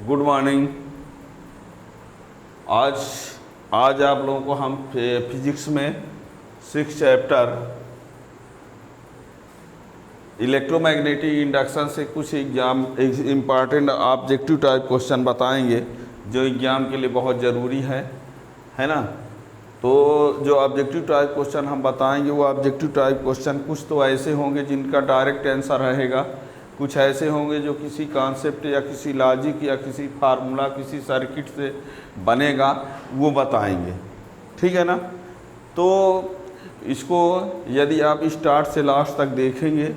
Good morning. आज आज आप लोगों को हम फिजिक्स में 6 चैप्टर इलेक्ट्रोमैग्नेटिक इंडक्शन से कुछ इम्पॉर्टेंट ऑब्जेक्टिव टाइप क्वेश्चन बताएंगे जो एग्जाम के लिए बहुत ज़रूरी है ना। तो जो ऑब्जेक्टिव टाइप क्वेश्चन हम बताएंगे वो ऑब्जेक्टिव टाइप क्वेश्चन कुछ तो ऐसे होंगे जिनका डायरेक्ट आंसर रहेगा, कुछ ऐसे होंगे जो किसी कॉन्सेप्ट या किसी लॉजिक या किसी फार्मूला किसी सर्किट से बनेगा, वो बताएंगे। ठीक है ना। तो इसको यदि आप स्टार्ट से लास्ट तक देखेंगे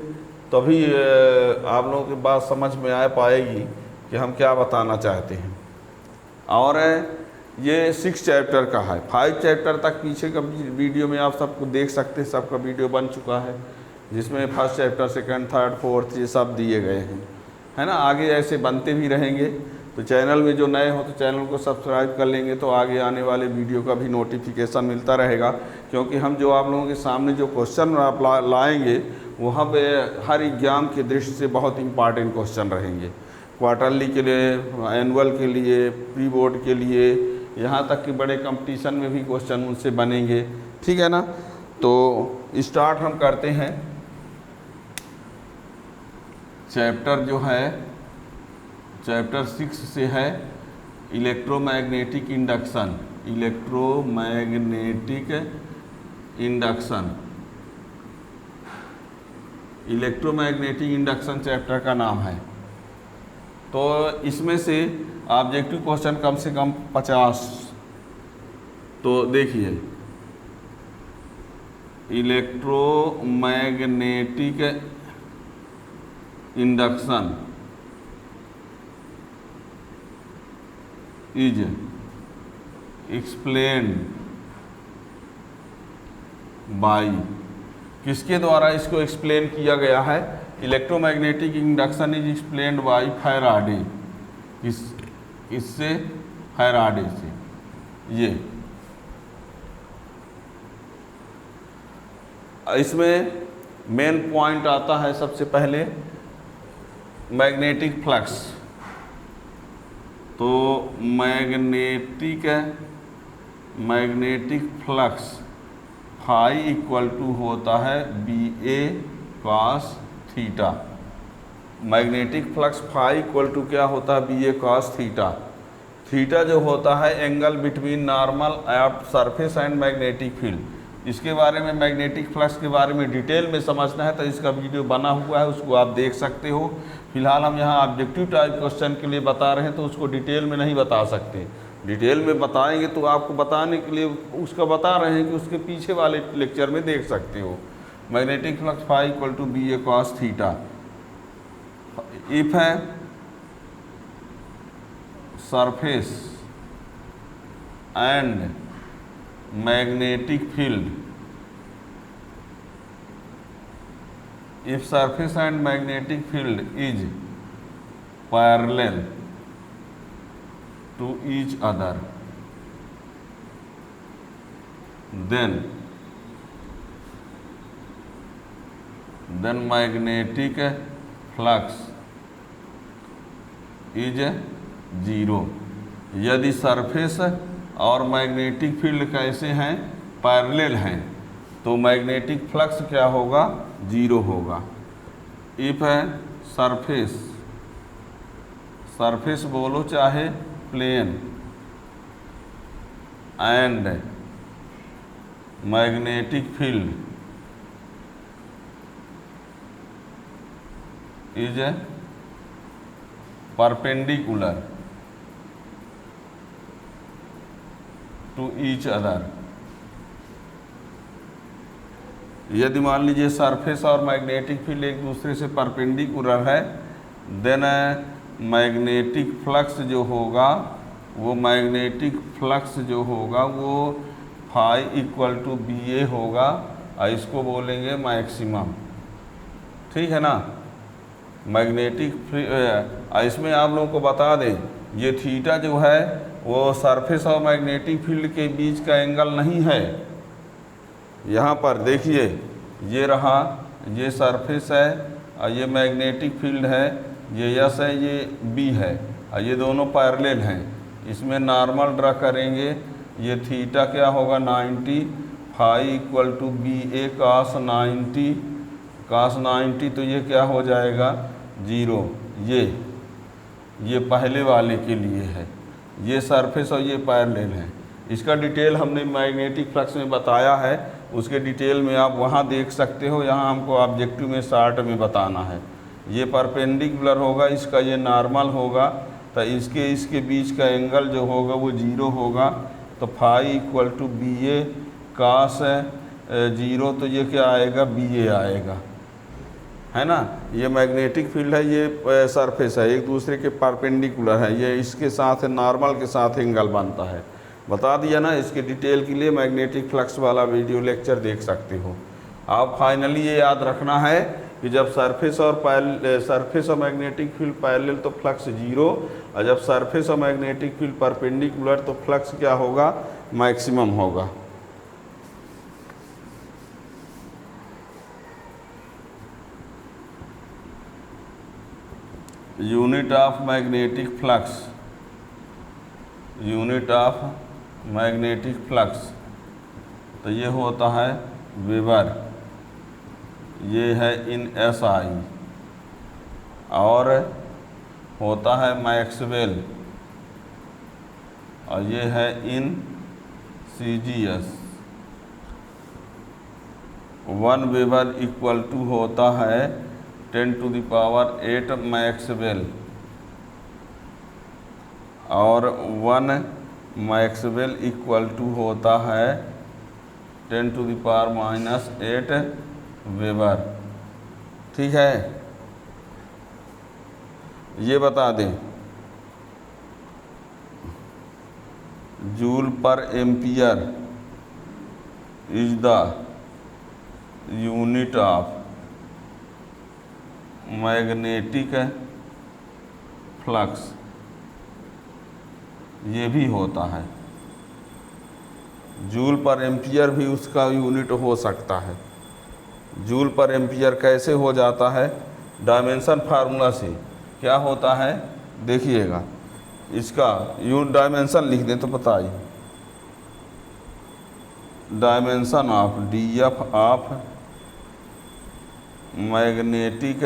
तभी आप लोगों की बात समझ में आ पाएगी कि हम क्या बताना चाहते हैं। और ये 6 चैप्टर का है। 5 चैप्टर तक पीछे का वीडियो में आप सबको देख सकते हैं, सबका वीडियो बन चुका है जिसमें first chapter, second, third, fourth ये सब दिए गए हैं, है ना। आगे ऐसे बनते भी रहेंगे। तो चैनल में जो नए हो तो चैनल को सब्सक्राइब कर लेंगे तो आगे आने वाले वीडियो का भी नोटिफिकेशन मिलता रहेगा, क्योंकि हम जो आप लोगों के सामने जो क्वेश्चन आप लाएंगे वहाँ पे हर एग्जाम के दृष्टि से बहुत इंपॉर्टेंट क्वेश्चन रहेंगे। क्वार्टरली के लिए, एनुअल के लिए, प्री बोर्ड के लिए, यहाँ तक कि बड़े कंपटीशन में भी क्वेश्चन उनसे बनेंगे। ठीक है ना। तो स्टार्ट हम करते हैं। चैप्टर जो है चैप्टर 6 से है electromagnetic induction. Electromagnetic induction, electromagnetic induction chapter का नाम है। तो इसमें से ऑब्जेक्टिव क्वेश्चन कम से कम 50। तो देखिए, electromagnetic induction is explained by, किसके द्वारा इसको एक्सप्लेन किया गया है? Electromagnetic induction is explained by Faraday. इससे फैराडे से। ये इसमें मेन पॉइंट आता है सबसे पहले मैग्नेटिक फ्लक्स। तो magnetic flux phi equal to होता है BA cos थीटा। Magnetic flux phi equal to क्या होता है? BA cos theta. थीटा जो होता है angle between normal at surface and magnetic field. इसके बारे में, मैग्नेटिक फ्लक्स के बारे में डिटेल में समझना है तो इसका वीडियो बना हुआ है, उसको आप देख सकते हो। फिलहाल हम यहाँ ऑब्जेक्टिव टाइप क्वेश्चन के लिए बता रहे हैं तो उसको डिटेल में नहीं बता सकते। डिटेल में बताएंगे तो आपको बताने के लिए उसका बता रहे हैं कि उसके पीछे वाले लेक्चर में देख सकते हो। Magnetic flux phi equal to BA cos theta. If है surface and magnetic field, if surface and magnetic field is parallel to each other, then magnetic flux is zero। यदि सरफेस और मैग्नेटिक फील्ड कैसे हैं? Parallel हैं, तो magnetic flux क्या होगा? 0 होगा। इफ है सरफेस बोलो चाहे plane, and magnetic field is perpendicular to each other. यदि मान लीजिए सरफेस और मैग्नेटिक फील्ड एक दूसरे से परपेंडिकुलर है, देन मैग्नेटिक फ्लक्स जो होगा वो फाई इक्वल टू BA होगा और इसको बोलेंगे मैक्सिमम। ठीक है ना। मैग्नेटिक इसमें आप लोगों को बता दें, ये थीटा जो है वो सरफेस और मैग्नेटिक फील्ड के बीच का एंगल नहीं है। यहाँ पर देखिए, ये रहा, ये सरफेस है और ये मैग्नेटिक फील्ड है, ये S है, ये B है। और ये दोनों पैरेलल हैं। इसमें नॉर्मल ड्रा करेंगे, ये थीटा क्या होगा 90, फाई इक्वल टू बी ए कास 90, तो ये क्या हो जाएगा 0। ये पहले वाले के लिए है, ये सरफेस और ये पैरेलल है। इसका डिटेल हमने मैग्नेटिक फ्लक्स में बताया है, उसके डिटेल में आप वहाँ देख सकते हो। यहाँ हमको ऑब्जेक्टिव में शार्ट में बताना है। ये परपेंडिकुलर होगा, इसका ये नॉर्मल होगा, तो इसके बीच का एंगल जो होगा वो 0 होगा। तो फाई इक्वल टू बी ए कास 0, तो ये क्या आएगा बी ए आएगा, है ना। ये मैग्नेटिक फील्ड है, ये सरफेस है, एक दूसरे के परपेंडिकुलर है, ये इसके साथ नॉर्मल के साथ एंगल बनता है। बता दिया ना। इसके डिटेल के लिए मैग्नेटिक फ्लक्स वाला वीडियो लेक्चर देख सकते हो आप। फाइनली ये याद रखना है कि जब सरफेस और मैग्नेटिक फील्ड पैरेलल तो फ्लक्स 0, और जब सरफेस और मैग्नेटिक फील्ड परपेंडिकुलर तो फ्लक्स क्या होगा मैक्सिमम होगा। Unit of magnetic flux, unit of magnetic flux, तो ये होता है वेबर, ये है इन SI, और होता है मैक्सवेल, और ये है इन CGS। 1 वेबर इक्वल टू होता है 10⁸ मैक्सवेल, और 1 मैक्सवेल इक्वल टू होता है 10⁻⁸ वेबर। ठीक है, ये बता दें जूल पर ampere is the unit of magnetic flux, ये भी होता है। जूल पर एम्पियर भी उसका यूनिट हो सकता है। जूल पर एम्पियर कैसे हो जाता है, डायमेंशन फार्मूला से क्या होता है देखिएगा। इसका डायमेंशन लिख दें तो बताइए, dimension of DF of magnetic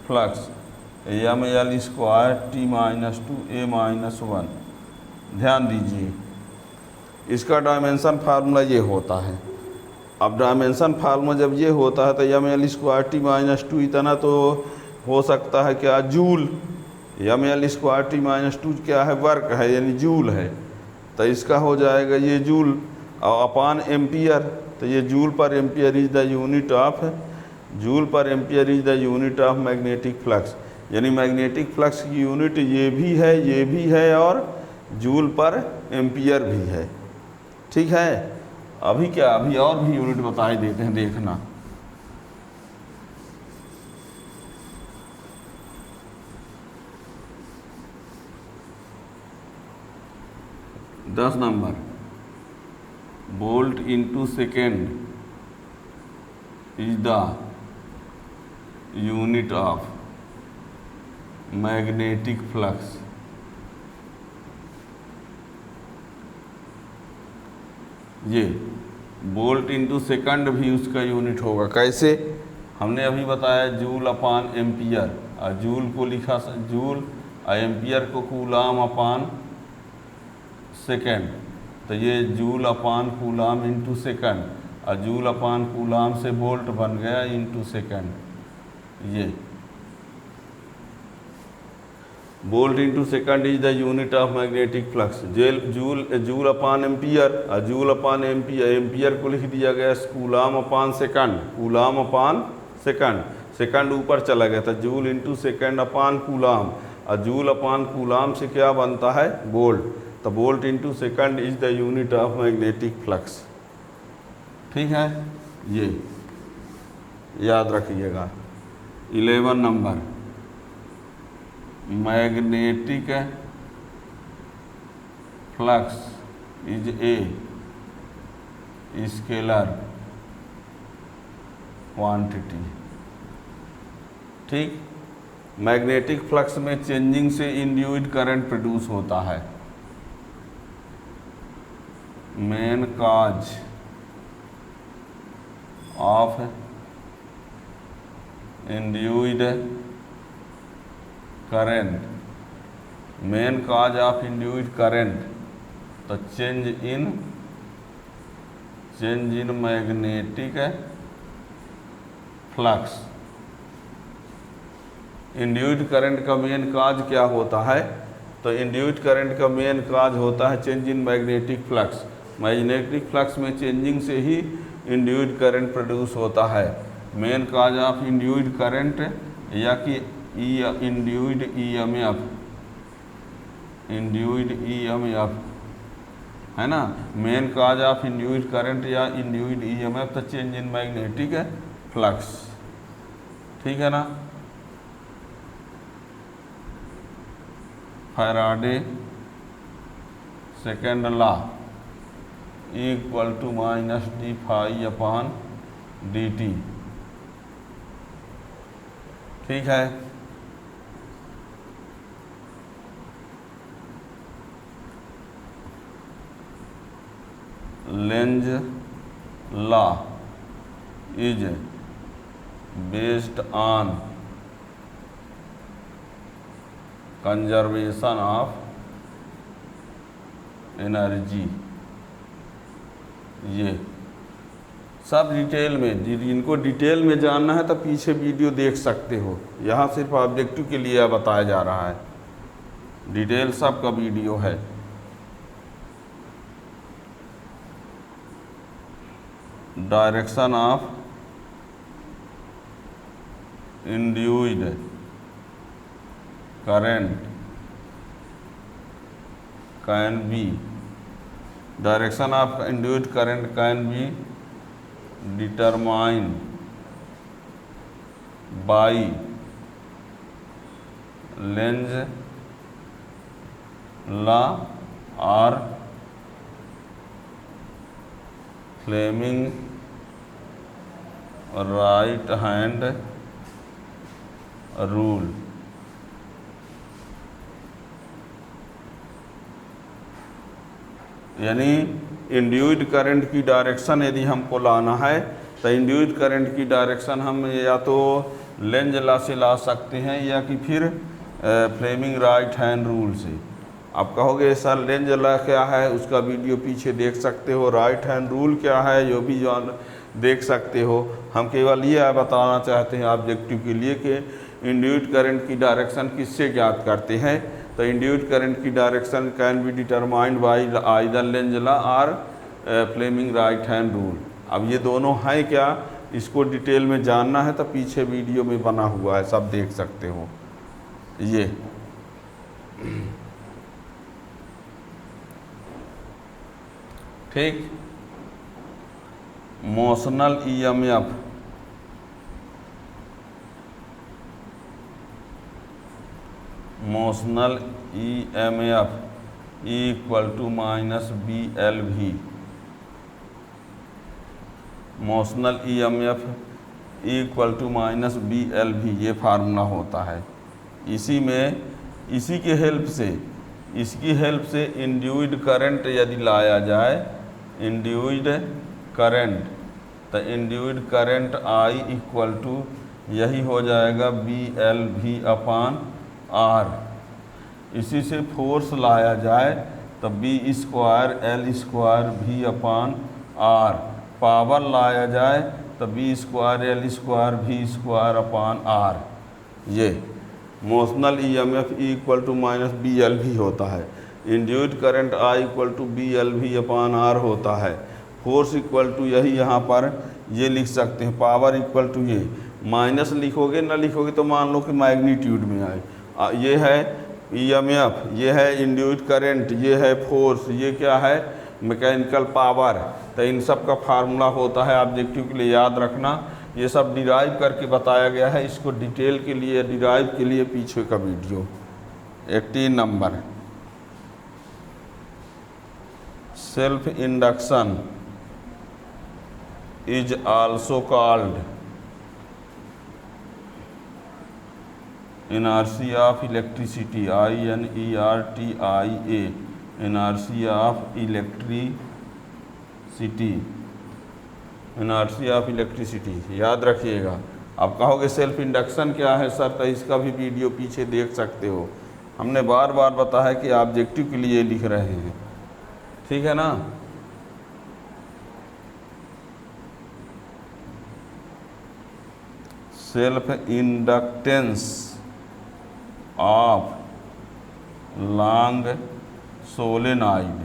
flux ml² T-2 A-1। ध्यान दीजिए, इसका डायमेंशन फार्मूला ये होता है। अब डायमेंशन फार्मूला जब ये होता है तो ml² T-2 इतना तो हो सकता है क्या जूल, ml² T-2 क्या है वर्क है यानी जूल है, तो इसका हो जाएगा ये जूल और अपान एम्पियर, तो ये जूल पर ampere is the unit of, joule पर ampere is the unit of magnetic flux, यानी मैग्नेटिक फ्लक्स की यूनिट ये भी है और जूल पर एम्पियर भी है। ठीक है, अभी और भी यूनिट बताए देते हैं, देखना। दस number, volt into second is the unit of magnetic flux. ये वोल्ट इंटू सेकंड भी उसका यूनिट होगा। कैसे, हमने अभी बताया जूल अपान एम्पियर, और जूल को लिखा जूल और एम्पियर को कूलाम अपान सेकेंड, तो ये जूल अपान कूलाम इंटू सेकंड, और जूल अपान कूलाम से वोल्ट बन गया इंटू सेकंड। ये volt into second is the unit of magnetic flux. Joule upon ampere, और जूल अपान एम्पियर को लिख दिया गया कूलाम अपान सेकंड, कूलाम अपान सेकंड, सेकंड ऊपर चला गया था, जूल इंटू सेकंड अपान कूलाम, और जूल अपान कूलाम से क्या बनता है वोल्ट, तो volt into second is the unit of magnetic flux. ठीक है, ये याद रखिएगा। 11 number, magnetic flux is a scalar quantity. ठीक, मैग्नेटिक फ्लक्स में चेंजिंग से इंड्यूस्ड करंट प्रोड्यूस होता है। Main cause of induced current, main cause of induced current, तो change in magnetic flux. Induced current का मेन काज क्या होता है? तो इंड्यूस्ड करंट का मेन काज होता है change in magnetic flux. Magnetic flux में चेंजिंग से ही इंड्यूस्ड करंट प्रोड्यूस होता है। Main cause of induced current या कि इंड्यूस्ड ईएमएफ है ना, main cause of induced current या इंड्यूस्ड ईएमएफ, तो चेंज इन मैग्नेटिक फ्लक्स। ठीक है ना। Faraday second law equal to minus d phi upon d t. ठीक है। Lenz law is based on conservation of energy. ये सब डिटेल में, जिनको डिटेल में जानना है तो पीछे वीडियो देख सकते हो। यहाँ सिर्फ ऑब्जेक्टिव के लिए बताया जा रहा है, डिटेल सब का वीडियो है। Direction of induced current can be, direction of induced current can be determined by Lenz law और फ्लेमिंग राइट हैंड रूल। यानी इंड्यूस्ड करंट की डायरेक्शन यदि हमको लाना है तो इंड्यूस्ड करंट की डायरेक्शन हम या तो लेंज लॉ से ला सकते हैं या कि फिर फ्लेमिंग राइट हैंड रूल से। आप कहोगे सर लेंज लॉ क्या है, उसका वीडियो पीछे देख सकते हो। राइट हैंड रूल क्या है, जो भी देख सकते हो। हम केवल ये बताना चाहते हैं ऑब्जेक्टिव के लिए कि इंड्यूस्ड करंट की डायरेक्शन किससे ज्ञात करते हैं। तो इंड्यूस्ड करंट की direction can be determined by either Lenz law और फ्लेमिंग राइट हैंड रूल। अब ये दोनों हैं क्या, इसको डिटेल में जानना है तो पीछे वीडियो में बना हुआ है, सब देख सकते हो। ये ठीक। Motional EMF, motional EMF equal to minus B L V. Motional EMF equal to minus B L V, ये फार्मूला होता है। इसी में, इसी के हेल्प से, इसकी हेल्प से इंड्यूस्ड करंट यदि लाया जाए, इंड्यूस्ड करंट, तो induced current I equal to यही हो जाएगा B L V upon R. इसी से फोर्स लाया जाए तो B square L square V upon R. Power लाया जाए तो B square L square V square upon R. ये motional EMF equal to minus B L V होता है। Induced current I equal to B L V upon R होता है। Force equal to यही यहाँ पर ये लिख सकते हैं, पावर इक्वल टू ये। माइनस लिखोगे ना लिखोगे तो मान लो कि मैग्नीट्यूड में आए। ये है ईएमएफ, ये है इंड्यूस्ड करंट, ये है फोर्स, ये क्या है मैकेनिकल पावर। तो इन सब का फार्मूला होता है, ऑब्जेक्टिव के लिए याद रखना। ये सब डिराइव करके बताया गया है। इसको डिटेल के लिए, डिराइव के लिए पीछे का video 18 number. Self induction is also called inertia of electricity, INERTIA, inertia of electricity, inertia of electricity याद रखिएगा। आप कहोगे सेल्फ इंडक्शन क्या है सर, तो इसका भी वीडियो पीछे देख सकते हो। हमने बार बार बताया कि ऑब्जेक्टिव के लिए लिख रहे हैं, ठीक है ना। Self inductance of long solenoid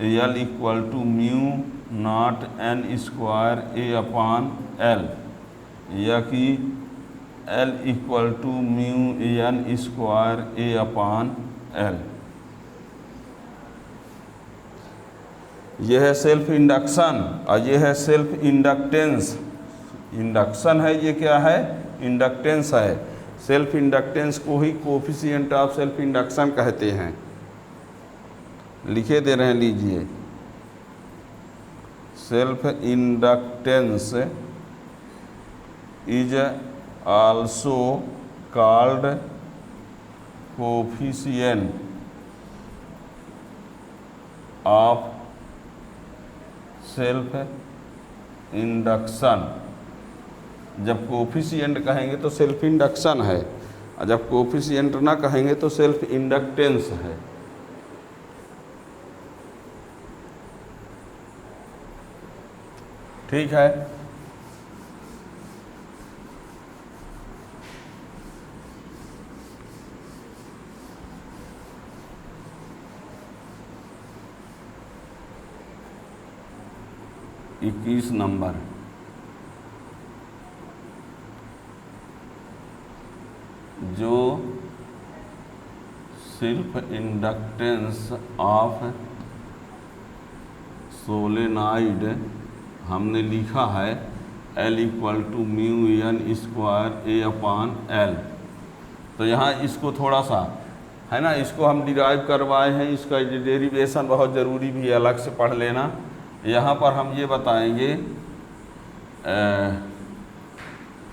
L equal to mu naught N square A/L, या कि L equal to mu N square A/L। यह है सेल्फ इंडक्शन और यह है सेल्फ इंडक्टेंस। इंडक्शन है, ये क्या है, इंडक्टेंस है। सेल्फ इंडक्टेंस को ही कोफिशिएंट ऑफ सेल्फ इंडक्शन कहते हैं। लिखे दे रहे हैं, लीजिए। Self inductance is also called coefficient of self induction. जब कोफिशिएंट कहेंगे तो सेल्फ इंडक्शन है, और जब कोफिशिएंट ना कहेंगे तो सेल्फ इंडक्टेंस है। ठीक है। इक्कीस नंबर, जो सेल्फ इंडक्टेंस ऑफ सोलेनॉइड हमने लिखा है L equal to mu N square A/L। तो यहाँ इसको थोड़ा सा है ना, इसको हम डिराइव करवाए हैं, इसका डेरिवेशन बहुत ज़रूरी भी है, अलग से पढ़ लेना। यहाँ पर हम ये बताएंगे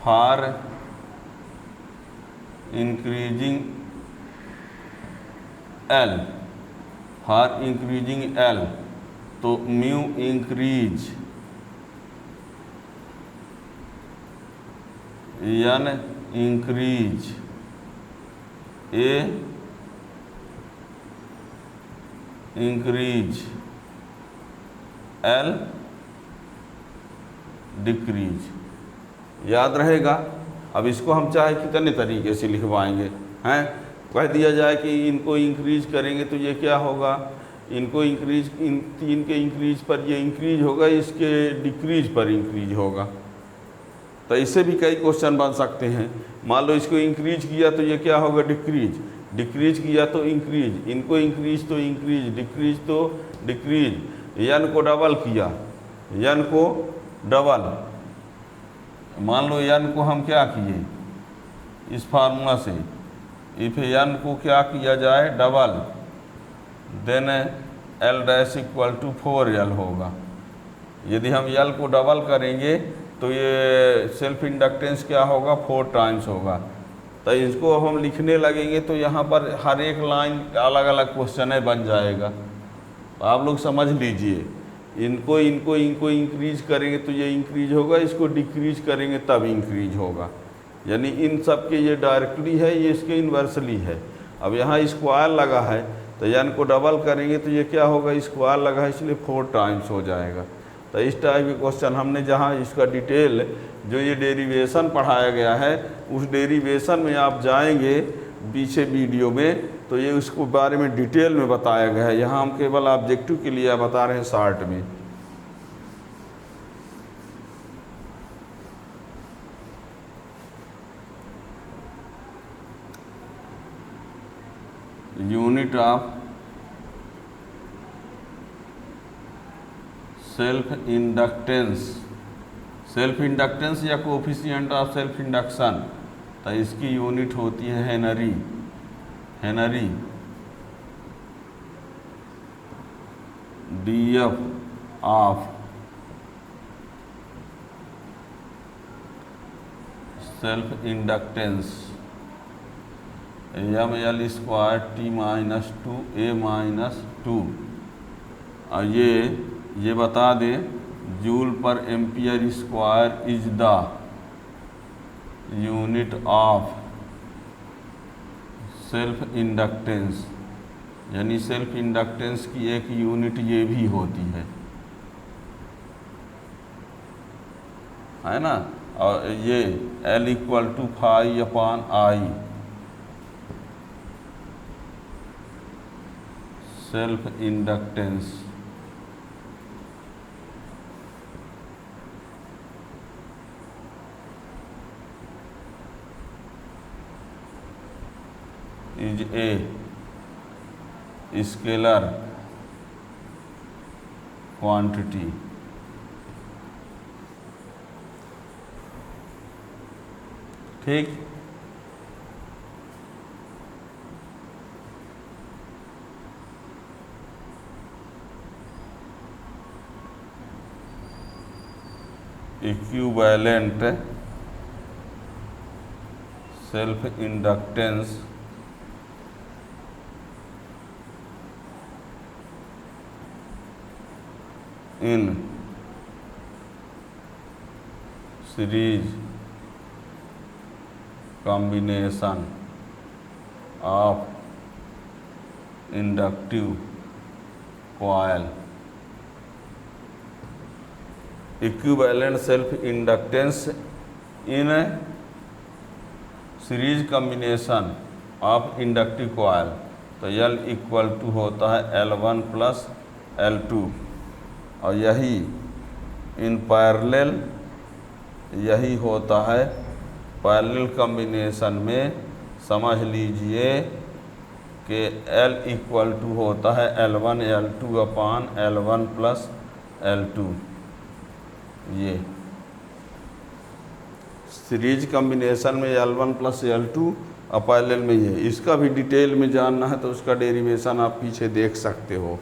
for increasing L, for increasing L, तो mu increase N increase A increase L decrease. याद रहेगा। अब इसको हम चाहे कितने तरीके से लिखवाएंगे हैं। कह दिया जाए कि इनको इंक्रीज करेंगे तो ये क्या होगा, इनको इंक्रीज, इन तीन के इंक्रीज पर ये इंक्रीज होगा, इसके डिक्रीज पर इंक्रीज होगा। तो इससे भी कई क्वेश्चन बन सकते हैं। मान लो इसको इंक्रीज किया तो ये क्या होगा, डिक्रीज, डिक्रीज किया तो इंक्रीज, इनको इंक्रीज तो इंक्रीज, डिक्रीज तो डिक्रीज। N को डबल किया, N को डबल, मान लो N को हम क्या किए इस फार्मूला से, इफ N को क्या किया जाए double, then L dash equal to 4L होगा। यदि हम L को डबल करेंगे तो ये सेल्फ इंडक्टेंस क्या होगा, 4 टाइम्स होगा। तो इसको अब हम लिखने लगेंगे तो यहाँ पर हर एक लाइन अलग अलग क्वेश्चन है बन जाएगा। तो आप लोग समझ लीजिए, इनको इनको इनको इंक्रीज करेंगे तो ये इंक्रीज होगा, इसको डिक्रीज करेंगे तब इंक्रीज होगा। यानी इन सब के ये डायरेक्टली है, ये इसके इन्वर्सली है। अब यहाँ स्क्वायर लगा है तो N को डबल करेंगे तो ये क्या होगा, स्क्वायर लगा है इसलिए 4 टाइम्स हो जाएगा। तो इस टाइप के क्वेश्चन हमने जहाँ इसका डिटेल जो ये डेरिवेशन पढ़ाया गया है, उस डेरिवेशन में आप जाएंगे पीछे वीडियो में तो ये उसको बारे में डिटेल में बताया गया है। यहाँ हम केवल ऑब्जेक्टिव के लिए बता रहे हैं शॉर्ट में। Unit of self inductance, self inductance या कोफिशिएंट ऑफ सेल्फ इंडक्शन, तो इसकी यूनिट होती है henry. Henry DF of self inductance M L square T minus two A minus two, और ये बता दें जूल पर ampere square is the unit of self inductance, यानी सेल्फ इंडक्टेंस की एक यूनिट ये भी होती है ना। और ये L equal to phi upon I, self inductance. Is a scalar quantity. ठीक, equivalent self inductance in series combination of inductive coil, equivalent self inductance in a series combination of inductive coil। तो L equal to होता है L1 plus L2, और यही in parallel यही होता है parallel combination में। समझ लीजिए कि L इक्वल टू होता है L1 L2 upon L1 plus L2। ये सीरीज कॉम्बिनेशन में L1 प्लस L2 और पैरेलल में ये। इसका भी डिटेल में जानना है तो उसका डेरिवेशन आप पीछे देख सकते हो।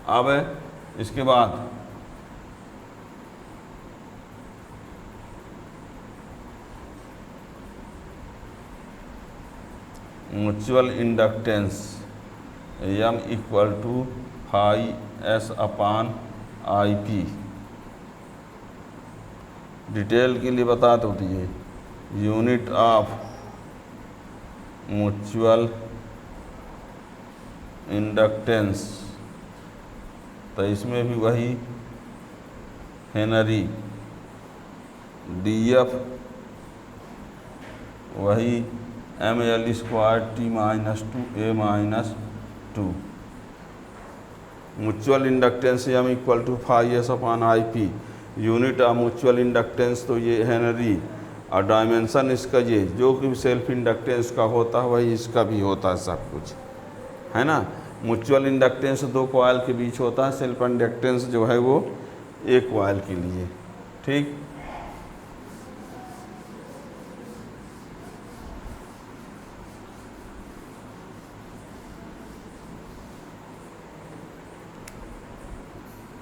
अब इसके बाद mutual inductance M equal to phi S upon I P. Detail के लिए बता दो दिए यूनिट ऑफ म्यूचुअल इंडक्टेंस, तो इसमें भी वही हेनरी, डीएफ वही M L square T minus two A minus two. Mutual inductance M equal to phi S upon I P. Unit of mutual inductance तो ये हेनरी, और डायमेंशन इसका ये जो कि सेल्फ इंडक्टेंस का होता है वही इसका भी होता है, सब कुछ है ना। म्यूचुअल इंडक्टेंस दो कॉइल के बीच होता है, सेल्फ इंडक्टेंस जो है वो एक कॉइल के लिए। ठीक,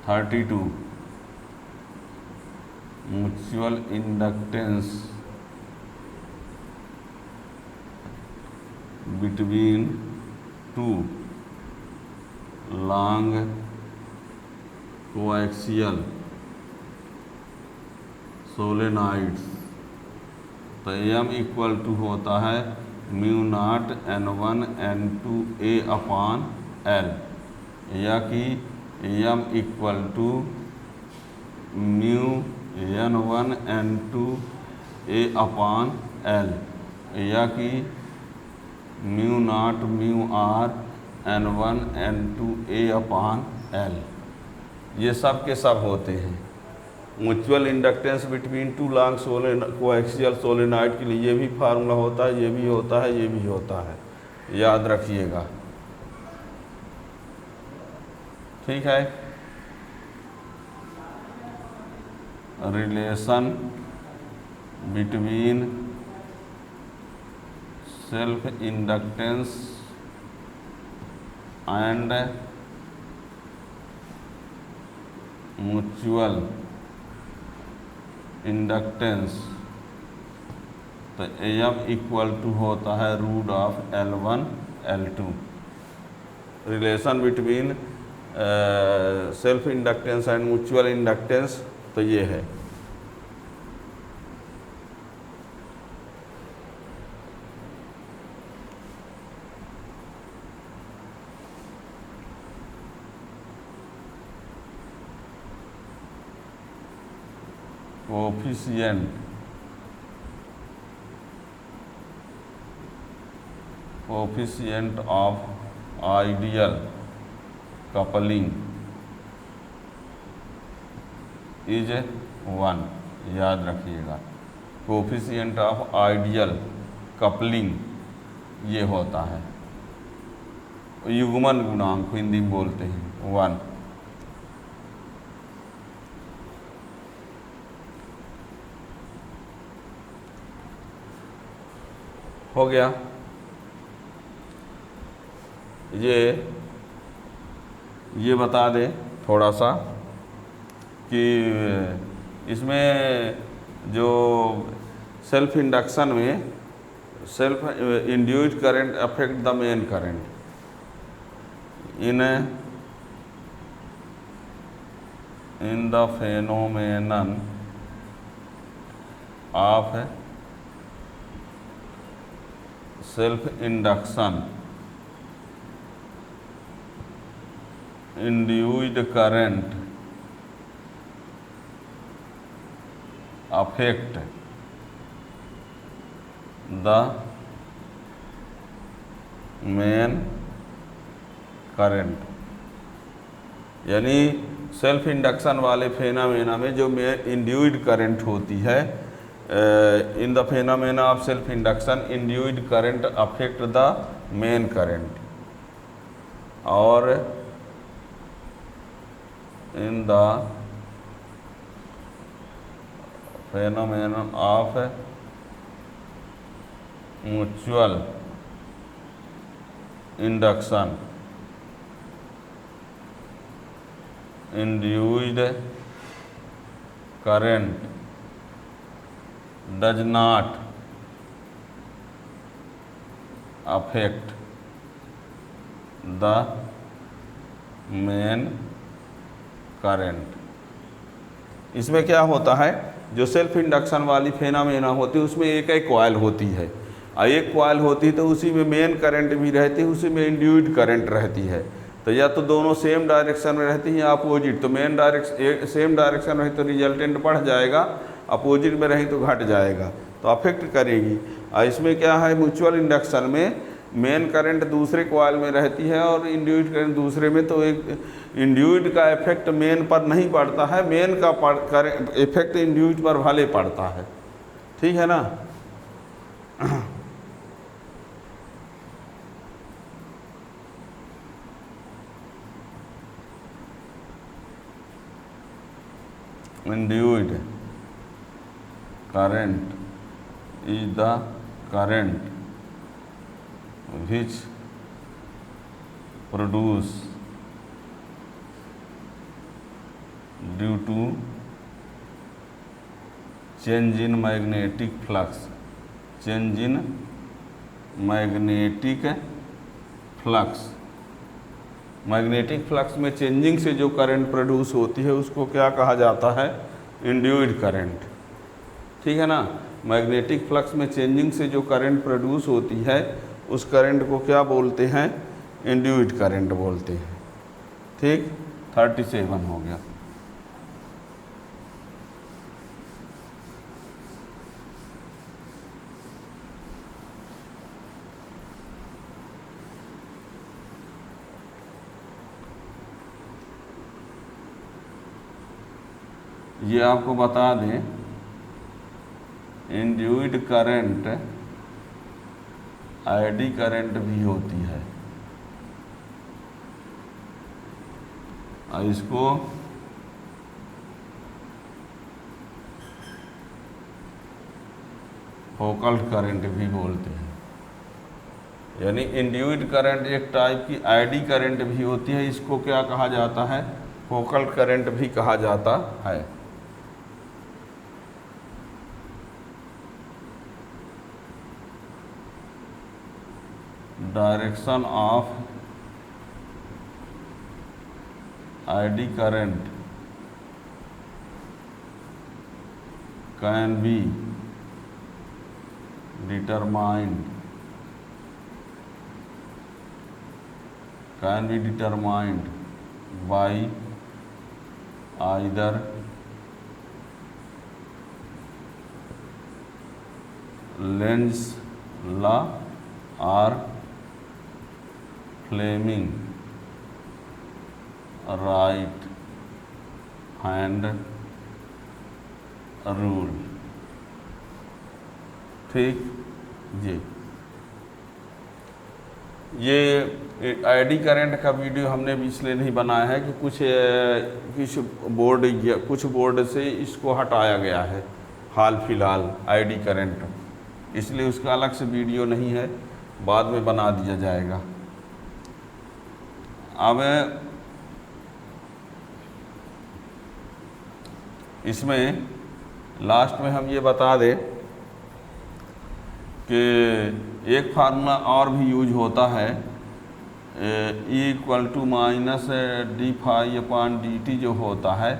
thirty two mutual inductance between two long coaxial solenoids. तो एम इक्वल टू होता है mu naught N1 N2 A upon L, या कि M equal to mu N1 N2 A upon L, या कि mu naught mu R N1 N2 A upon L। ये सब के सब होते हैं। Mutual inductance between two long coaxial solenoid के लिए ये भी फार्मूला होता है, ये भी होता है, ये भी होता है, याद रखिएगा। ठीक है, relation between self inductance and mutual inductance, तो एम इक्वल टू होता है root of L1 L2। Relation between self inductance and mutual inductance तो ये है। Coefficient of ideal coupling is 1, याद रखिएगा। कोफिशिएंट ऑफ आइडियल कपलिंग ये होता है युग्मन गुणांक, हिंदी में बोलते हैं 1। हो गया। ये बता दें थोड़ा सा कि इसमें जो सेल्फ इंडक्शन में self induced current affect the main current in the phenomenon of self induction induced current affect the main current, यानी सेल्फ इंडक्शन वाले फेनामेना में जो इंड्यूस्ड करंट होती है, in the phenomena of self induction induced current affect the main current, और in the phenomenon of mutual induction induced current does not affect the main current. इसमें क्या होता है, जो सेल्फ इंडक्शन वाली फेनामेना होती है उसमें एक एक कॉइल होती है, और एक कॉइल होती है तो उसी में मेन करंट भी रहती है, उसी में इंड्यूस्ड करंट रहती है। तो या तो दोनों सेम डायरेक्शन में रहती हैं या अपोजिट। तो मेन डायरेक्शन सेम डायरेक्शन रही तो रिजल्टेंट बढ़ जाएगा, अपोजिट में रही तो घट जाएगा, तो अफेक्ट करेगी। और इसमें क्या है, म्यूचुअल इंडक्शन में मेन करंट दूसरे कॉइल में रहती है और इंड्यूस्ड करंट दूसरे में, तो एक इंड्यूस्ड का इफेक्ट मेन पर नहीं पड़ता है, मेन का इफेक्ट इंड्यूस्ड पर भले पड़ता है। ठीक है ना। Induced current is the current which produce due to change in magnetic flux, change in magnetic flux। Magnetic flux में चेंजिंग से जो करंट प्रोड्यूस होती है उसको क्या कहा जाता है, इंड्यूस्ड करंट। ठीक है ना। मैग्नेटिक फ्लक्स में चेंजिंग से जो करंट प्रोड्यूस होती है उस करंट को क्या बोलते हैं, इंड्यूस्ड करंट बोलते हैं। ठीक, 37 हो गया। ये आपको बता दें, इंड्यूस्ड करंट आईडी करंट भी होती है, और इसको फोकल करंट भी बोलते हैं। यानी इंड्यूस्ड करंट एक टाइप की आईडी करंट भी होती है, इसको क्या कहा जाता है, फोकल करंट भी कहा जाता है। Direction of eddy current can be determined by either Lenz law or Fleming right hand rule। ठीक जी, ये एडी करंट का वीडियो हमने भी इसलिए नहीं बनाया है कि कुछ बोर्ड से इसको हटाया गया है हाल फिलहाल एडी करंट, इसलिए उसका अलग से वीडियो नहीं है, बाद में बना दिया जाएगा। अब इसमें लास्ट में हम ये बता दें कि एक फार्मूला और भी यूज होता है, E = -d∅/dt जो होता है,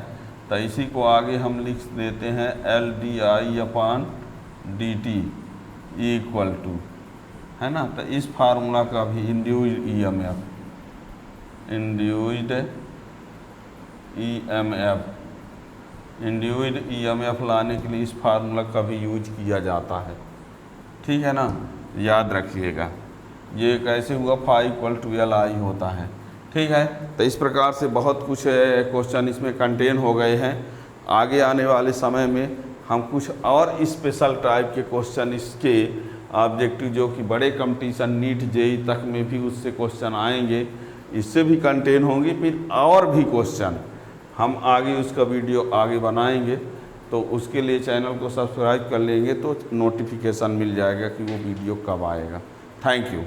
तो इसी को आगे हम लिख देते हैं LdI/dt = है ना। तो इस फार्मूला का भी इंड्यूस्ड EMF लाने के लिए इस फार्मूला का भी यूज किया जाता है। ठीक है ना, याद रखिएगा। ये कैसे हुआ, ∅ = LI होता है। ठीक है, तो इस प्रकार से बहुत कुछ क्वेश्चन इसमें कंटेन हो गए हैं। आगे आने वाले समय में हम कुछ और स्पेशल टाइप के क्वेश्चन इसके ऑब्जेक्टिव जो कि बड़े कंपटीशन नीट जेई तक में भी उससे क्वेश्चन आएंगे, इससे भी कंटेन होंगे। फिर और भी क्वेश्चन हम आगे उसका वीडियो आगे बनाएंगे, तो उसके लिए चैनल को सब्सक्राइब कर लेंगे तो नोटिफिकेशन मिल जाएगा कि वो वीडियो कब आएगा। Thank you.